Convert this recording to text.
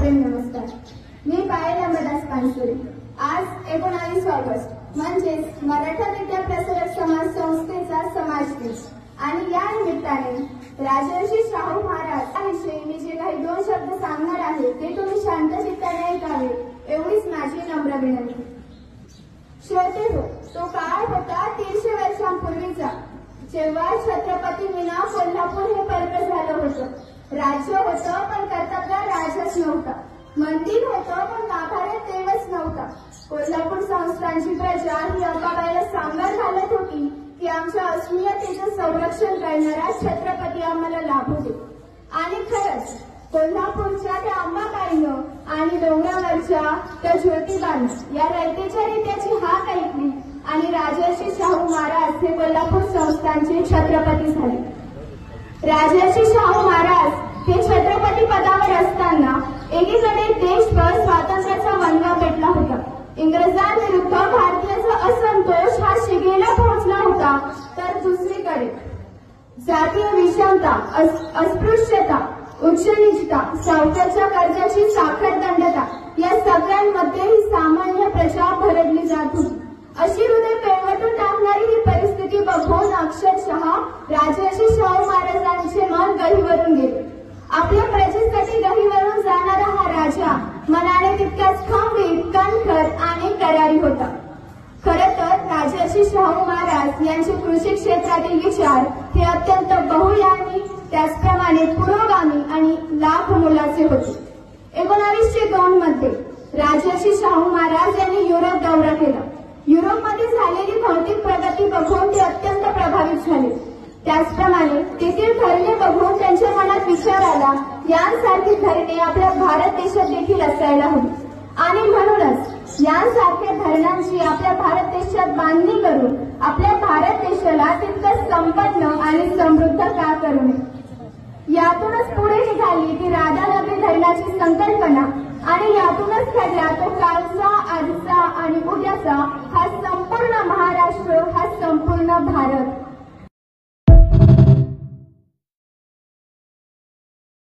सप्रेम नमस्कार। मी पायल अंबादास पानसुरे। आज 19 ऑगस्ट म्हणजेच मराठा विद्या प्रसारक समाज संस्थेचा समाज दिन आणि या निमित्ताने राजर्षी शाहू महाराज यांविषयी मी जे काही 2 शब्द सांगणार आहे ते तुम्ही शांत चित्ताने ऐकावे एवढीच माझी नम्र विनंती। श्रोते हो, तो काळ होता 300 वर्षांपूर्वीचा, जेव्हा छत्रपतींना कोल्हापूर हे परक झालं होतं। राज्य होतं पण कर्तव्य राजच नव्हता, मंदिर होतं पण गाभाऱ्यात देवच नव्हता। कोल्हापूर संस्थांची प्रजा ही अंबाबाईला सांगत घालत होती की आमच्या अस्मितेचं संरक्षण करणारा छत्रपती आम्हाला लाभू दे। आणि खरंच कोल्हापूरच्या त्या अंबाबाईनं आणि डोंगरावरच्या त्या ज्योतिबानं या रयतेच्या रीत्याची हाक ऐकली आणि राजर्षी शाहू महाराज हे कोल्हापूर संस्थांचे छत्रपती झाले। राजर्षी शाहू महाराज हे छत्रपती पदावर असताना एकीकडे देशभर स्वातंत्र्याचा वनवा पेटला होता, इंग्रजांविरुद्ध भारतीयांचा असंतोष हा शिगेला पोहोचला होता, तर दुसरीकडे जातीय विषमता, अस्पृश्यता, उच्च नीचता, सावकाराच्या कर्जाची साखळदंडता या सगळ्यांमध्येही सामान्य प्रजा भरडली जात होती। अशी हृदय पेलवटून टाकणारी ही परिस्थिती बघून अक्षरशः राजर्षी शाहू महाराजांचे मन गहिवरून गेले। आपल्या प्रजेसाठी गहिवरून जाणारा हा राजा मनाने तितक्याच खंबीर, कणखर आणि करारी होता। खरं तर राजर्षी शाहू महाराज यांचे कृषी क्षेत्रातील विचार हे अत्यंत बहुयामी, त्याचप्रमाणे पुरोगामी आणि लाभ मोलाचे होते। 1902 मध्ये राजर्षी शाहू महाराज यांनी युरोप दौरा केला। युरोपमध्ये झालेली भौतिक प्रगती बघून ते अत्यंत प्रभावित झाले। त्याचप्रमाणे तेथील धरणे बघून त्यांच्या मनात विचार आला, यांसारखी धरणे आपल्या भारत देशात देखील असायला हवी आणि म्हणूनच यांसारख्या धरणांची आपल्या भारत देशात बांधणी करून आपल्या भारत देशाला तितकं संपन्न आणि समृद्ध का करू नये। यातूनच पुढे निघाली ती राधानगरी धरणाची संकल्पना आणि यातूनच घडला तो कालचा, आजचा आणि उद्याचा हा संपूर्ण महाराष्ट्र, हा संपूर्ण भारत।